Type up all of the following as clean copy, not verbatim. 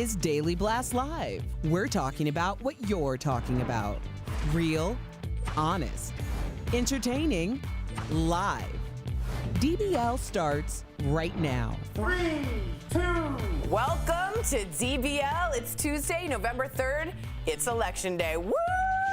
is Daily Blast Live. We're talking about what you're talking about. Real, honest, entertaining, live. DBL starts right now. 3, 2. Welcome to DBL. It's Tuesday, November 3rd. It's Election Day. Woo!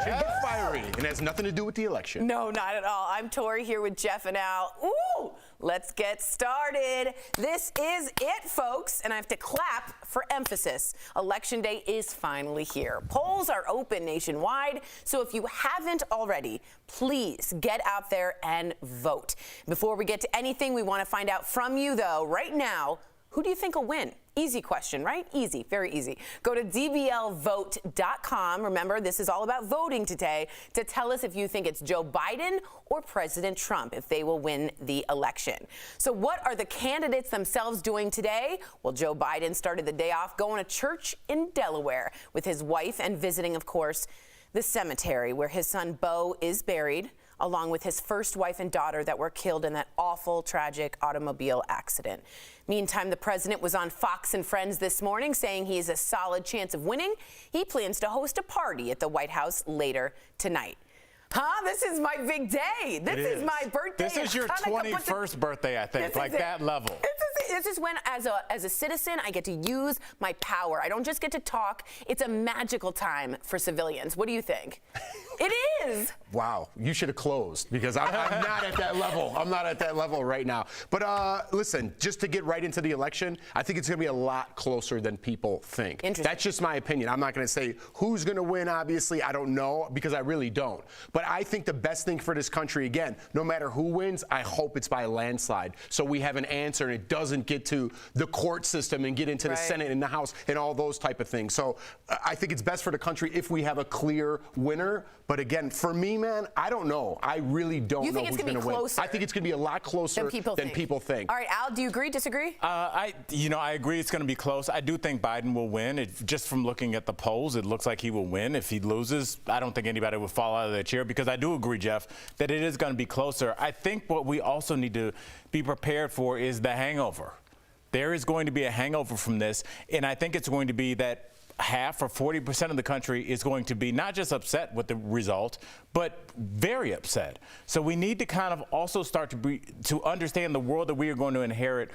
Should get fiery, and it has nothing to do with the election. No, not at all. I'm Tori here with Jeff and Al. Ooh! Let's get started. This is it, folks, and I have to clap for emphasis. Election Day is finally here. Polls are open nationwide, so if you haven't already, please get out there and vote. Before we get to anything, we want to find out from you, though, right now, who do you think will win? Easy question, right? Easy, very easy. Go to dblvote.com. Remember, this is all about voting today, to tell us if you think it's Joe Biden or President Trump, if they will win the election. So what are the candidates themselves doing today? Well, Joe Biden started the day off going to church in Delaware with his wife and visiting, of course, the cemetery where his son Beau is buried, along with his first wife and daughter that were killed in that awful, tragic automobile accident. Meantime, the president was on Fox and Friends this morning saying he has a solid chance of winning. He plans to host a party at the White House later tonight. This is my big day. This is my birthday. This is your 21st birthday, I think, like that level. This is when, as a citizen, I get to use my power. I don't just get to talk. It's a magical time for civilians. What do you think? It is. Wow, you should have closed, because I'm not at that level. I'm not at that level right now. But listen, just to get right into the election, I think it's going to be a lot closer than people think. That's just my opinion. I'm not going to say who's going to win, obviously. I don't know, because I really don't. But I think the best thing for this country, again, no matter who wins, I hope it's by a landslide. So we have an answer and it doesn't get to the court system and get into the Senate and the House and all those type of things. So I think it's best for the country if we have a clear winner. But again, for me, man, I don't know. I really don't know who's going to win. I think it's going to be a lot closer than people think. All right, Al, do you agree, disagree? I agree it's going to be close. I do think Biden will win. Just from looking at the polls, it looks like he will win. If he loses, I don't think anybody will fall out of their chair, because I do agree, Jeff, that it is going to be closer. I think what we also need to be prepared for is the hangover. There is going to be a hangover from this, and I think it's going to be that half or 40% of the country is going to be not just upset with the result, but very upset. So we need to kind of also start to understand the world that we are going to inherit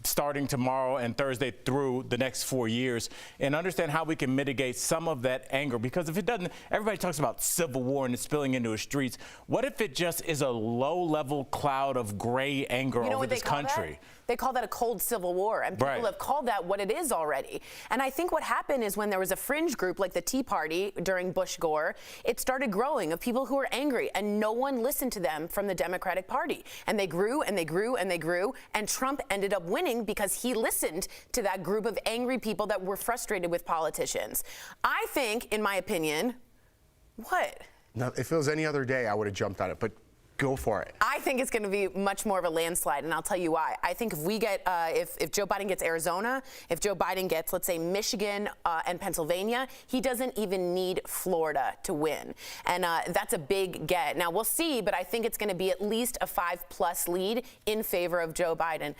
starting tomorrow and Thursday through the next 4 years, and understand how we can mitigate some of that anger. Because if it doesn't, everybody talks about civil war and it's spilling into the streets. What if it just is a low-level cloud of gray anger over this country? They call that a cold civil war, and people have called that what it is already. And I think what happened is when there was a fringe group like the Tea Party during Bush-Gore, it started growing of people who were angry, and no one listened to them from the Democratic Party. And they grew and they grew and they grew, and Trump ended up winning because he listened to that group of angry people that were frustrated with politicians. I think, in my opinion, what? Now, if it was any other day, I would have jumped on it, but go for it. I think it's going to be much more of a landslide, and I'll tell you why. I think if we get, if Joe Biden gets Arizona, if Joe Biden gets, let's say, Michigan and Pennsylvania, he doesn't even need Florida to win. And that's a big get. Now, we'll see, but I think it's going to be at least a 5+ lead in favor of Joe Biden.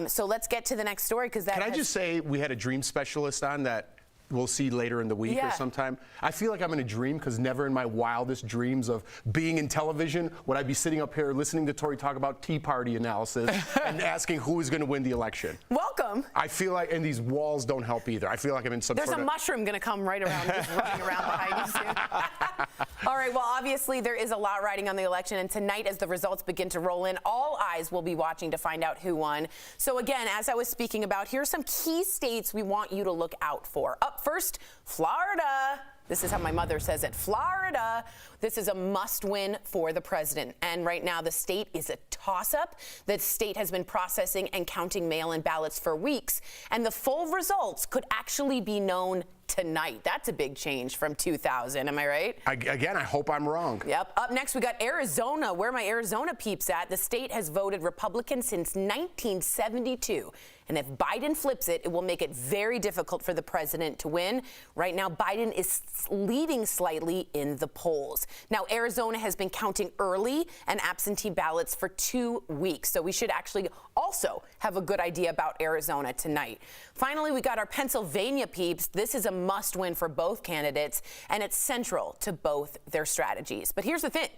So let's get to the next story, because that Can I just say we had a dream specialist on that we'll see later in the week or sometime. I feel like I'm in a dream, because never in my wildest dreams of being in television would I be sitting up here listening to Tori talk about Tea Party analysis and asking who is going to win the election. Welcome. I feel like, and these walls don't help either. I feel like I'm in some There's a mushroom going to come right around, just running around behind you soon. All right, well, obviously there is a lot riding on the election, and tonight as the results begin to roll in, all eyes will be watching to find out who won. So again, as I was speaking about, here are some key states we want you to look out for. Up first, Florida. This is how my mother says it. Florida. This is a must-win for the president. And right now, the state is a toss-up. The state has been processing and counting mail-in ballots for weeks. And the full results could actually be known tonight. That's a big change from 2000. Am I right? Again, I hope I'm wrong. Yep. Up next, we got Arizona. Where are my Arizona peeps at? The state has voted Republican since 1972. And if Biden flips it, it will make it very difficult for the president to win. Right now, Biden is leading slightly in the polls. Now, Arizona has been counting early and absentee ballots for 2 weeks. So we should actually also have a good idea about Arizona tonight. Finally, we got our Pennsylvania peeps. This is a must win for both candidates, and it's central to both their strategies. But here's the thing.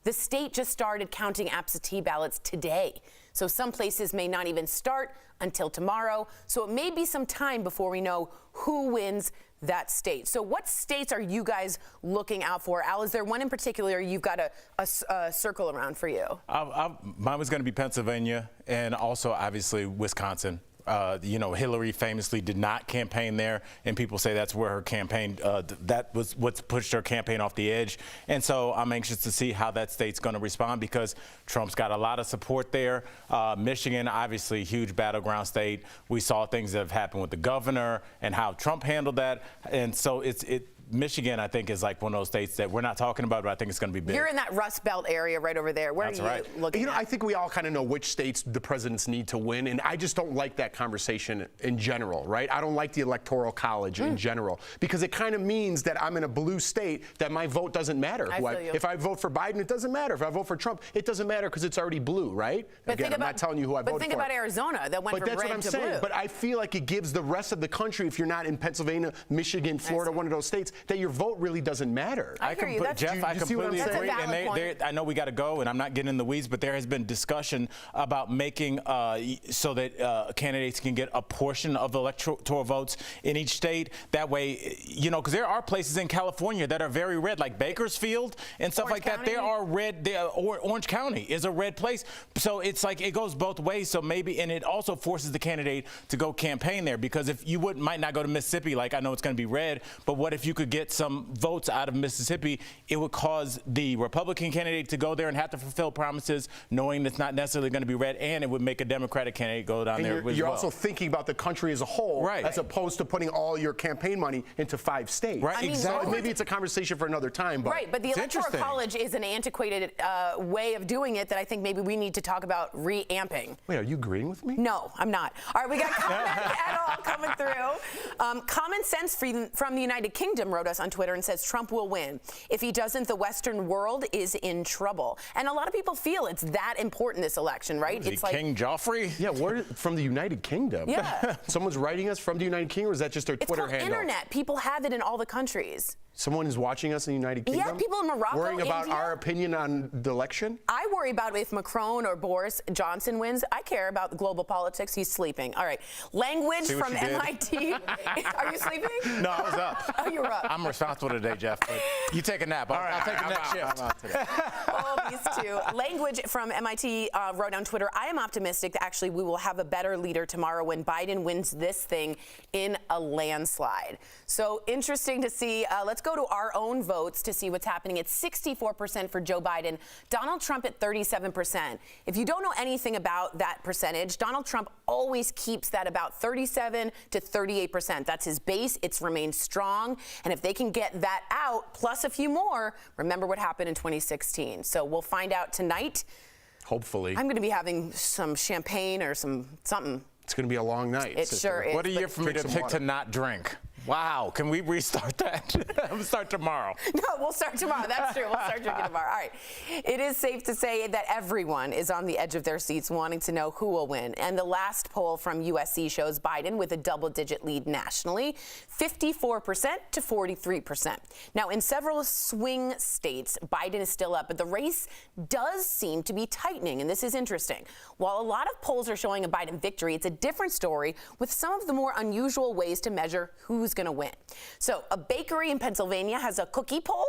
The state just started counting absentee ballots today. So some places may not even start until tomorrow. So it may be some time before we know who wins that state. So what states are you guys looking out for? Al, is there one in particular you've got a circle around for you? Mine was going to be Pennsylvania and also obviously Wisconsin. You know, Hillary famously did not campaign there, and people say that's where her campaign, that was what's pushed her campaign off the edge. And so I'm anxious to see how that state's going to respond because Trump's got a lot of support there. Michigan, obviously, huge battleground state. We saw things that have happened with the governor and how Trump handled that. And so Michigan, I think, is like one of those states that we're not talking about, but I think it's going to be big. You're in that Rust Belt area right over there. Where That's are you right. looking You know, at? I think we all kind of know which states the presidents need to win, and I just don't like that conversation in general, right? I don't like the Electoral College in general because it kind of means that I'm in a blue state that my vote doesn't matter. I feel you. If I vote for Biden, it doesn't matter. If I vote for Trump, it doesn't matter because it's already blue, right? But Again, I'm not telling you who I voted for. But think about Arizona that went But from that's red what I'm to saying. blue. But I feel like it gives the rest of the country, if you're not in Pennsylvania, Michigan, Florida, one of those states, that your vote really doesn't matter. I hear you. That's- Jeff, I you see what I'm completely saying? agree. That's a valid And I know we got to go, and I'm not getting in the weeds, but there has been discussion about making so that candidates can get a portion of the electoral votes in each state. That way, you know, because there are places in California that are very red, like Bakersfield and stuff Orange like that. County? There are red. Orange County is a red place, so it's like it goes both ways. So maybe, and it also forces the candidate to go campaign there because if you might not go to Mississippi, like I know it's going to be red, but what if you could get some votes out of Mississippi? It would cause the Republican candidate to go there and have to fulfill promises, knowing it's not necessarily going to be red, and it would make a Democratic candidate go down there as well. You're also thinking about the country as a whole, Right. as opposed to putting all your campaign money into 5 states. Right, exactly. So maybe it's a conversation for another time. But Right, but the It's Electoral interesting. College is an antiquated way of doing it that I think maybe we need to talk about re-amping. Wait, are you agreeing with me? No, I'm not. All right, we got comment at all coming through. Common Sense from the United Kingdom wrote us on Twitter and says Trump will win. If he doesn't, the Western world is in trouble. And a lot of people feel it's that important, this election, right? Is he King Joffrey? Yeah, from the United Kingdom. Yeah. Someone's writing us from the United Kingdom, or is that just their It's Twitter called handle? internet. People have it in all the countries. Someone is watching us in the United Yeah, Kingdom? people in Morocco, worrying about India. our opinion on the election? I worry about if Macron or Boris Johnson wins. I care about global politics. He's sleeping. All right. Language See what from you did? MIT. Are you sleeping? No, I was up. Oh, you were up. I'm responsible today, Jeff. But you take a nap. I'll take the next shift. All these two. Language from MIT wrote on Twitter, I am optimistic that actually we will have a better leader tomorrow when Biden wins this thing in a landslide. So interesting to see. Let's go to our own votes to see what's happening. It's 64% for Joe Biden, Donald Trump at 37%. If you don't know anything about that percentage, Donald Trump always keeps that about 37 to 38%. That's his base. It's remained strong. And if they can get that out, plus a few more, remember what happened in 2016. So we'll find out tonight. Hopefully. I'm going to be having some champagne or something. It's going to be a long night. It sure is. What a year but- for me to some pick water. to not drink. Wow, can we restart that? We'll start tomorrow. No, we'll start tomorrow. That's true. We'll start drinking tomorrow. All right. It is safe to say that everyone is on the edge of their seats wanting to know who will win. And the last poll from USC shows Biden with a double-digit lead nationally, 54% to 43%. Now, in several swing states, Biden is still up, but the race does seem to be tightening, and this is interesting. While a lot of polls are showing a Biden victory, it's a different story with some of the more unusual ways to measure who's going to win. So a bakery in Pennsylvania has a cookie poll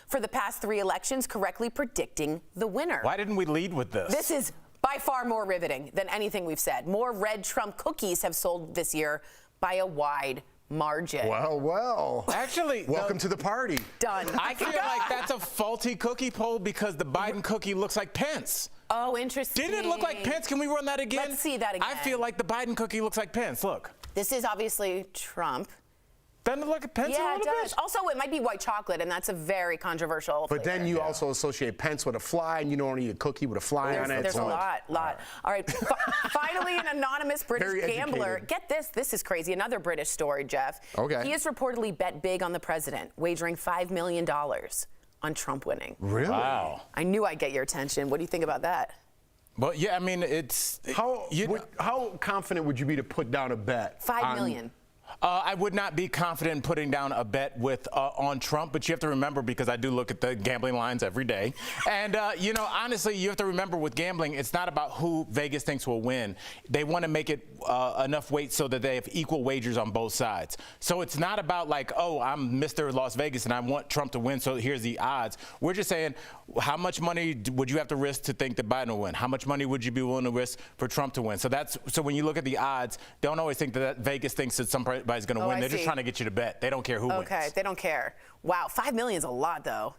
for the past 3 elections correctly predicting the winner. Why didn't we lead with this? This is by far more riveting than anything we've said. More red Trump cookies have sold this year by a wide margin. Well. Actually, Welcome to the party. Done. I feel like that's a faulty cookie poll because the Biden cookie looks like Pence. Oh, interesting. Didn't it look like Pence? Can we run that again? Let's see that again. I feel like the Biden cookie looks like Pence. Look. This is obviously Trump. Doesn't it look like Pence a Yeah, it little does. bit? Also, it might be white chocolate, and that's a very controversial But flavor. then you also associate Pence with a fly, and you don't eat a cookie with a fly on it. There's a so- lot. All right. Finally, an anonymous British Very gambler. educated. Get this. This is crazy. Another British story, Jeff. Okay. He has reportedly bet big on the president, wagering $5 million on Trump winning. Really? Wow. I knew I'd get your attention. What do you think about that? Well, yeah, I mean, it's... How confident would you be to put down a bet? $5 million. I would not be confident in putting down a bet with on Trump, but you have to remember, because I do look at the gambling lines every day, and you know, honestly, you have to remember with gambling, it's not about who Vegas thinks will win. They want to make it enough weight so that they have equal wagers on both sides. So it's not about like, oh, I'm Mr. Las Vegas and I want Trump to win, so here's the odds. We're just saying, how much money would you have to risk to think that Biden will win? How much money would you be willing to risk for Trump to win? So when you look at the odds, don't always think that Vegas thinks that somebody's going to win. They're just trying to get you to bet. They don't care who wins. Okay, they don't care. Wow, $5 million is a lot, though.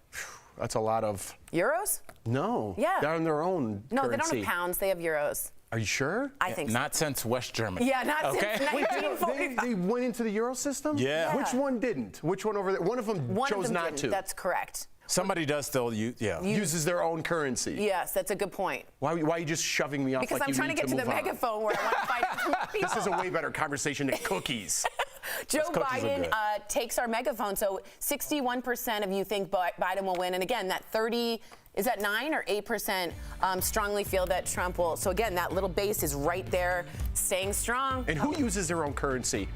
That's a lot of Euros? No. Yeah. They're on their own No, currency. they don't have pounds. They have euros. Are you sure? I think so. Not since West Germany. Yeah, not okay. since 1945. They went into the Euro system? Yeah. Which one didn't? Which one over there? One of them chose not to. That's correct. Somebody does still uses their own currency. Yes, that's a good point. Why are you just shoving me off Because like I'm you trying need to get to the move on? megaphone where I want to find out from people. This is a way better conversation than cookies. Joe cookies are Biden good. takes our megaphone. So 61% of you think Biden will win. And again, that 30, is that 9 or 8% strongly feel that Trump will. So again, that little base is right there, staying strong. And who uses their own currency?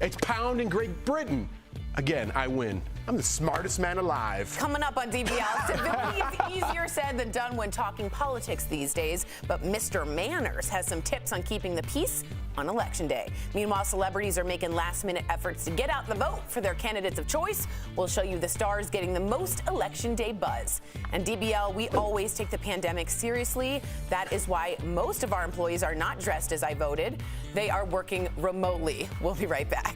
It's pound in Great Britain. Again, I win. I'm the smartest man alive. Coming up on DBL, civility is easier said than done when talking politics these days, but Mr. Manners has some tips on keeping the peace on Election Day. Meanwhile, celebrities are making last-minute efforts to get out the vote for their candidates of choice. We'll show you the stars getting the most Election Day buzz. And DBL, we always take the pandemic seriously. That is why most of our employees are not dressed as I voted. They are working remotely. We'll be right back.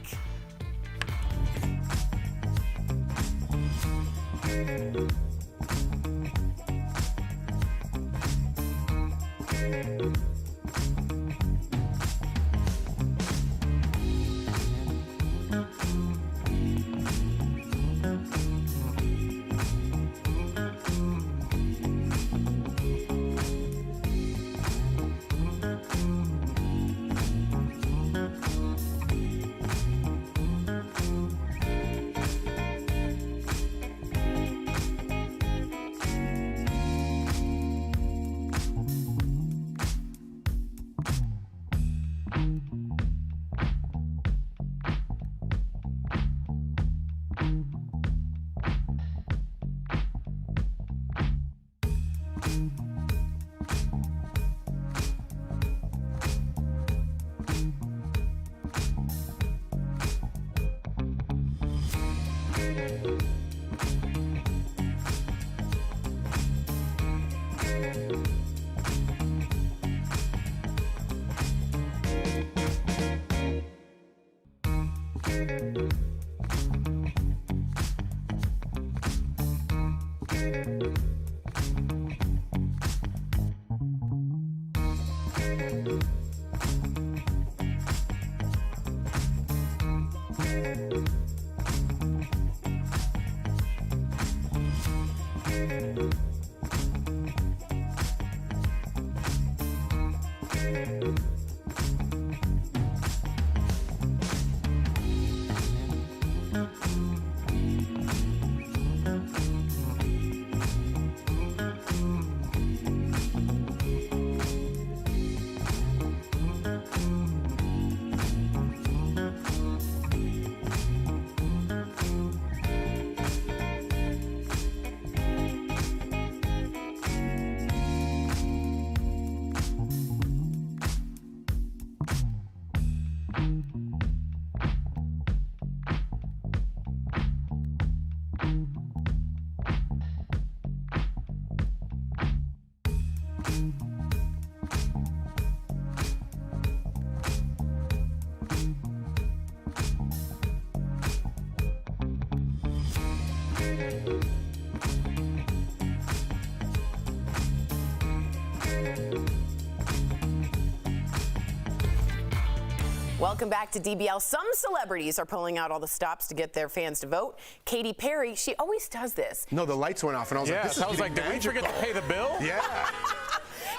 Welcome back to DBL. Some celebrities are pulling out all the stops to get their fans to vote. Katy Perry, she always does this. No, the lights went off, and I was like, this is getting did we forget to pay the bill? Yeah.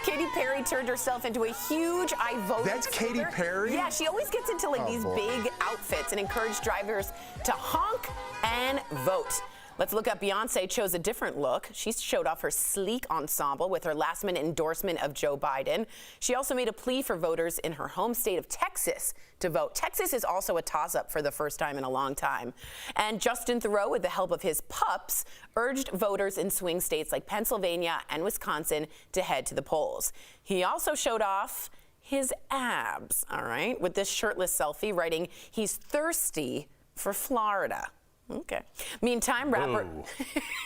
Katy Perry turned herself into a huge I voted. That's Katy Perry? Yeah, she always gets into like these big outfits and encourage drivers to honk and vote. Let's look up. Beyonce chose a different look. She showed off her sleek ensemble with her last-minute endorsement of Joe Biden. She also made a plea for voters in her home state of Texas to vote. Texas is also a toss-up for the first time in a long time. And Justin Theroux, with the help of his pups, urged voters in swing states like Pennsylvania and Wisconsin to head to the polls. He also showed off his abs, all right, with this shirtless selfie, writing, "He's thirsty for Florida." Okay. Meantime, rapper.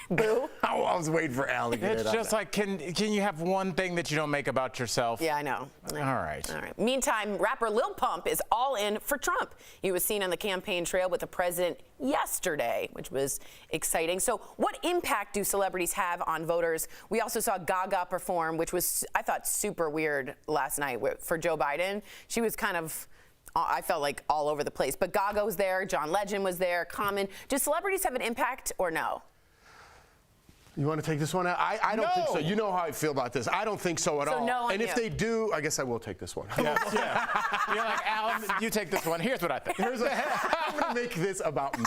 Boo. I was waiting for Al to get it It's on just that. like, can you have one thing that you don't make about yourself? Yeah, I know. All right. All right. Meantime, rapper Lil Pump is all in for Trump. He was seen on the campaign trail with the president yesterday, which was exciting. So what impact do celebrities have on voters? We also saw Gaga perform, which was, I thought, super weird last night for Joe Biden. She was kind of, I felt like, all over the place. But Gaga was there, John Legend was there, Common. Do celebrities have an impact or no? You want to take this one out? I don't think so. No. You know how I feel about this. I don't think so at all. no on and if you. they do, I guess I will take this one. Yeah. You're like, Alan, you take this one. Here's what I think. I'm going to make this about me.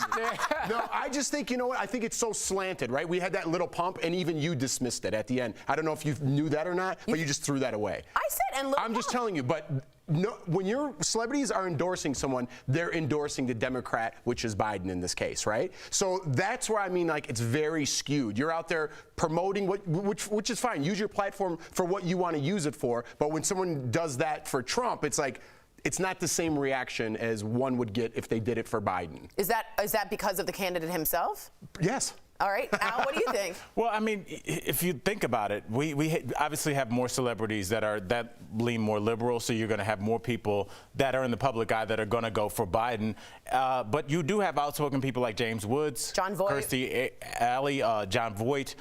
No, I just think, you know what? I think it's so slanted, right? We had that little pump, and even you dismissed it at the end. I don't know if you knew that or not, but you just threw that away. I said, and Lil I'm just Pump. telling you, but no, when your celebrities are endorsing someone, they're endorsing the Democrat, which is Biden in this case, right? So that's where I mean, like, it's very skewed. You're out there promoting which is fine. Use your platform for what you want to use it for. But when someone does that for Trump, it's like, it's not the same reaction as one would get if they did it for Biden. Is that because of the candidate himself? Yes. All right, Al, what do you think? Well, I mean, if you think about it, we obviously have more celebrities that lean more liberal, so you're going to have more people that are in the public eye that are going to go for Biden. But you do have outspoken people like James Woods, John Voight, Kirstie Alley, John Voight,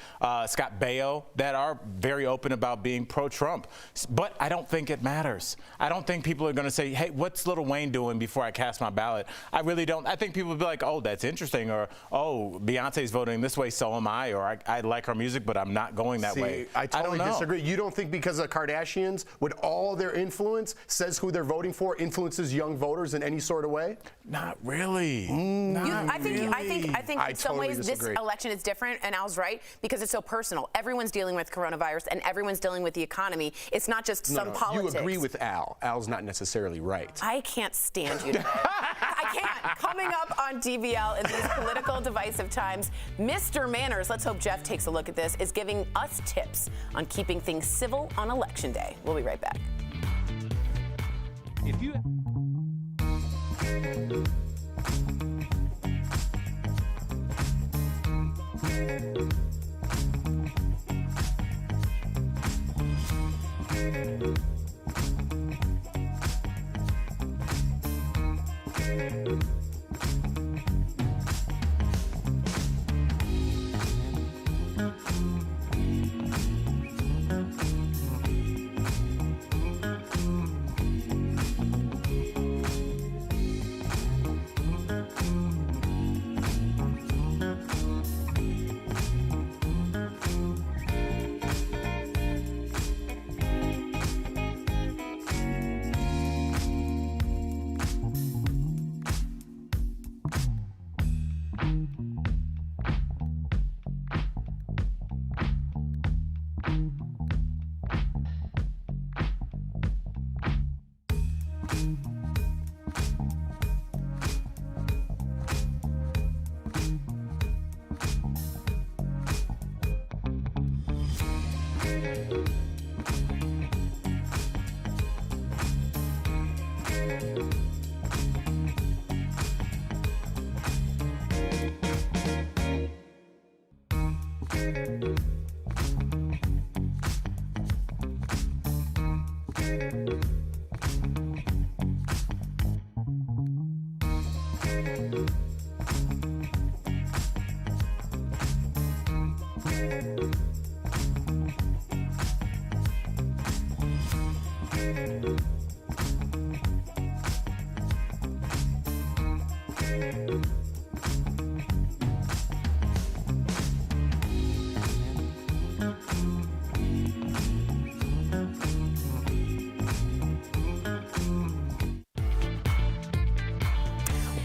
Scott Baio, that are very open about being pro-Trump. But I don't think it matters. I don't think people are going to say, hey, what's Lil Wayne doing before I cast my ballot? I really don't. I think people will be like, oh, that's interesting, or, oh, Beyonce's voting this way, so am I, or I like her music, but I'm not going that way. I totally don't know. disagree. You don't think because the Kardashians, with all their influence, says who they're voting for, influences young voters in any sort of way? Not really. I think I in some totally ways disagree. this election is different, and Al's right, because it's so personal. Everyone's dealing with coronavirus, and everyone's dealing with the economy. It's not just some politics. You agree with Al. Al's not necessarily right. I can't stand you today. I can't. Coming up on DBL in these political divisive times, Mr. Manners, let's hope Jeff takes a look at this, is giving us tips on keeping things civil on Election Day. We'll be right back. If you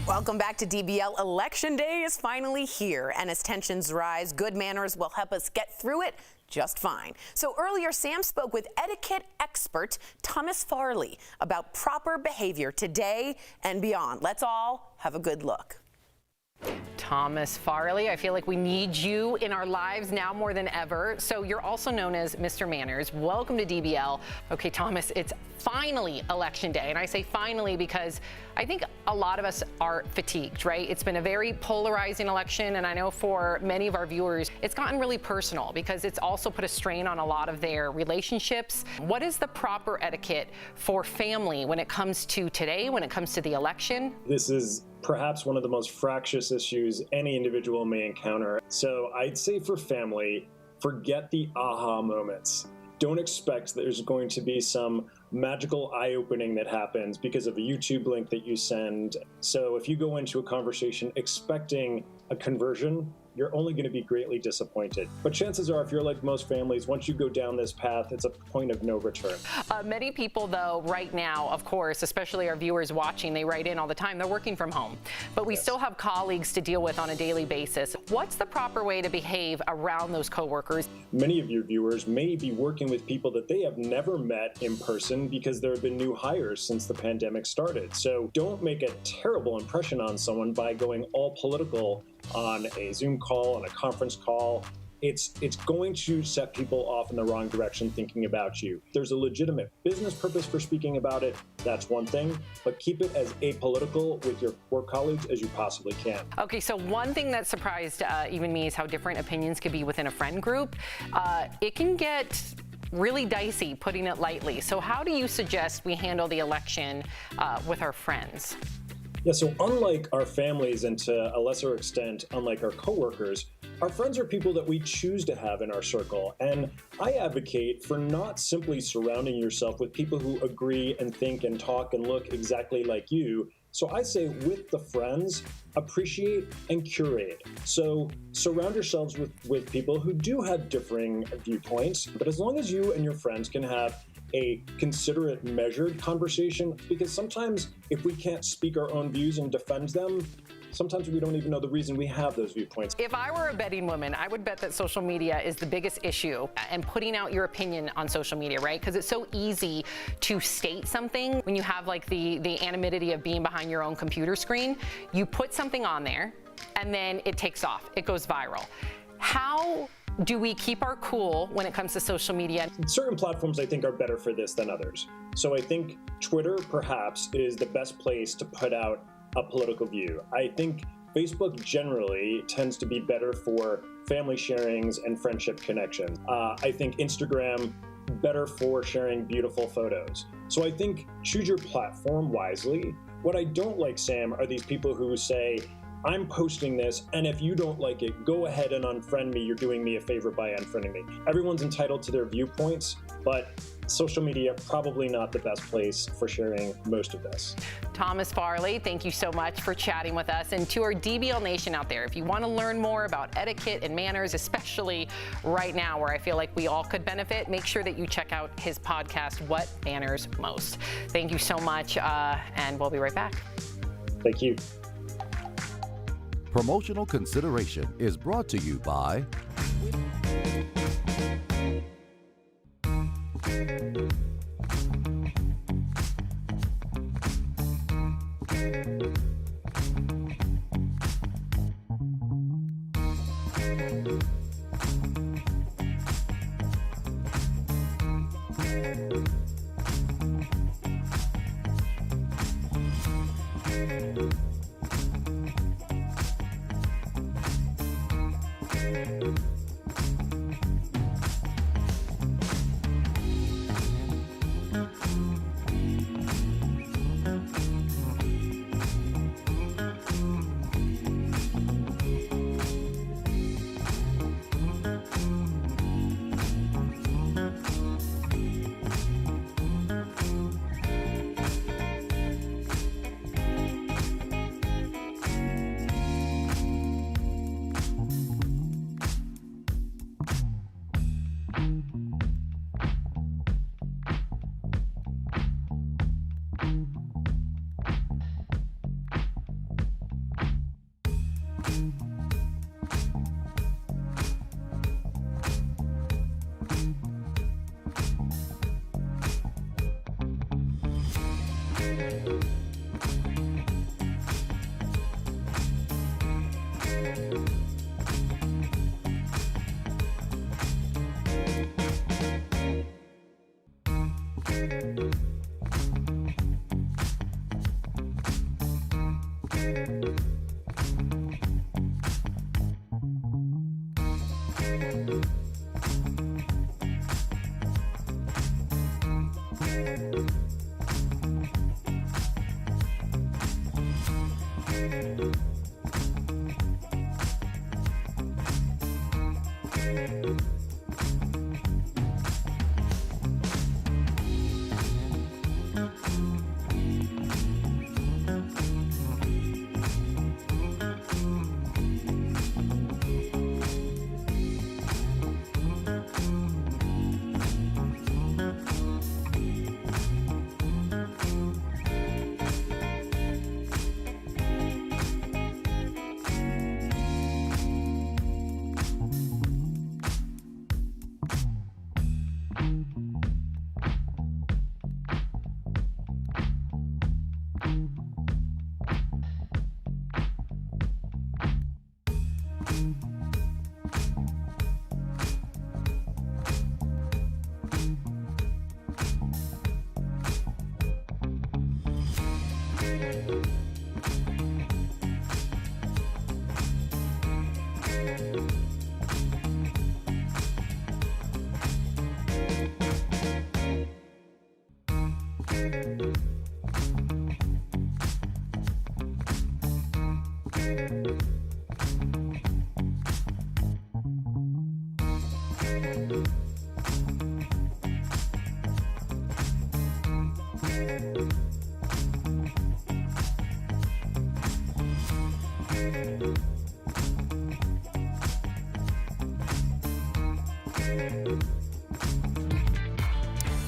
Welcome back to DBL. Election Day is finally here, and as tensions rise, good manners will help us get through it just fine. So earlier, Sam spoke with etiquette expert Thomas Farley about proper behavior today and beyond. Let's all have a good look. Thomas Farley, I feel like we need you in our lives now more than ever. So you're also known as Mr. Manners. Welcome to DBL. Okay, Thomas, it's finally election day. And I say finally because I think a lot of us are fatigued, right? It's been a very polarizing election. And I know for many of our viewers, it's gotten really personal because it's also put a strain on a lot of their relationships. What is the proper etiquette for family when it comes to today, when it comes to the election? This is perhaps one of the most fractious issues any individual may encounter. So I'd say for family, forget the aha moments. Don't expect there's going to be some magical eye-opening that happens because of a YouTube link that you send. So if you go into a conversation expecting a conversion, you're only going to be greatly disappointed. But chances are, if you're like most families, once you go down this path, it's a point of no return. Many people, though, right now, of course, especially our viewers watching, they write in all the time. They're working from home. But we still have colleagues to deal with on a daily basis. What's the proper way to behave around those coworkers? Many of your viewers may be working with people that they have never met in person because there have been new hires since the pandemic started. So don't make a terrible impression on someone by going all political on a Zoom call, on a conference call. It's going to set people off in the wrong direction thinking about you. There's a legitimate business purpose for speaking about it. That's one thing, but keep it as apolitical with your work colleagues as you possibly can. Okay, so one thing that surprised even me is how different opinions could be within a friend group. It can get really dicey, putting it lightly. So how do you suggest we handle the election with our friends? Yeah, so unlike our families and to a lesser extent, unlike our coworkers, our friends are people that we choose to have in our circle. And I advocate for not simply surrounding yourself with people who agree and think and talk and look exactly like you. So I say with the friends, appreciate and curate. So surround yourselves with people who do have differing viewpoints, but as long as you and your friends can have a considerate, measured conversation, because sometimes if we can't speak our own views and defend them, sometimes we don't even know the reason we have those viewpoints. If I were a betting woman, I would bet that social media is the biggest issue and putting out your opinion on social media, right? Because it's so easy to state something when you have like the anonymity of being behind your own computer screen. You put something on there and then it takes off. It goes viral. How do we keep our cool when it comes to social media? Certain platforms I think are better for this than others. So I think Twitter perhaps is the best place to put out a political view. I think Facebook generally tends to be better for family sharings and friendship connections. I think Instagram better for sharing beautiful photos. So I think choose your platform wisely. What I don't like, Sam, are these people who say, I'm posting this, and if you don't like it, go ahead and unfriend me. You're doing me a favor by unfriending me. Everyone's entitled to their viewpoints, but social media, probably not the best place for sharing most of this. Thomas Farley, thank you so much for chatting with us. And to our DBL Nation out there, if you want to learn more about etiquette and manners, especially right now where I feel like we all could benefit, make sure that you check out his podcast, What Matters Most. Thank you so much, and we'll be right back. Thank you. Promotional consideration is brought to you by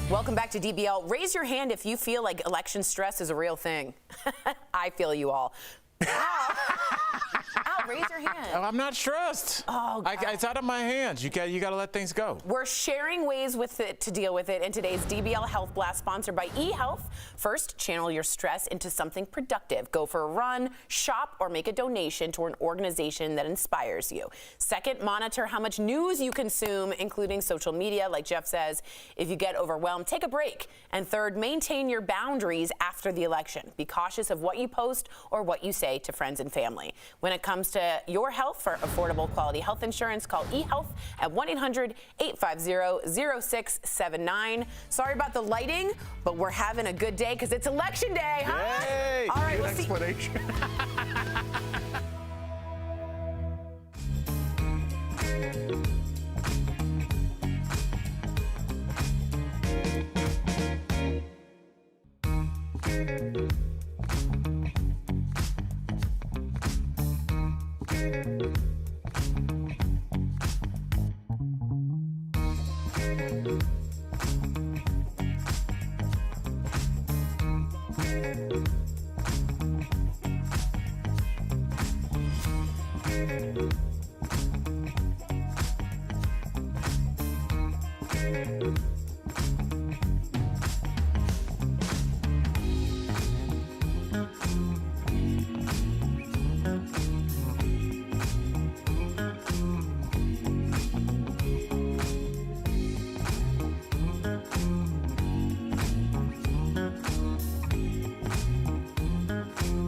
Welcome back to DBL. Raise your hand if you feel like election stress is a real thing. I feel you all. Al, raise your hand. I'm not stressed. Oh, God. It's out of my hands. You got to let things go. We're sharing ways to deal with it in today's DBL Health Blast, sponsored by eHealth. First, channel your stress into something productive. Go for a run, shop, or make a donation to an organization that inspires you. Second, monitor how much news you consume, including social media, like Jeff says. If you get overwhelmed, take a break. And third, maintain your boundaries after the election. Be cautious of what you post or what you say to friends and family. When it comes to your health, for affordable quality health insurance, call eHealth at 1-800-850-0679. Sorry about the lighting, but we're having a good day because it's election day, huh? Yay! All right, Good we'll see. explanation.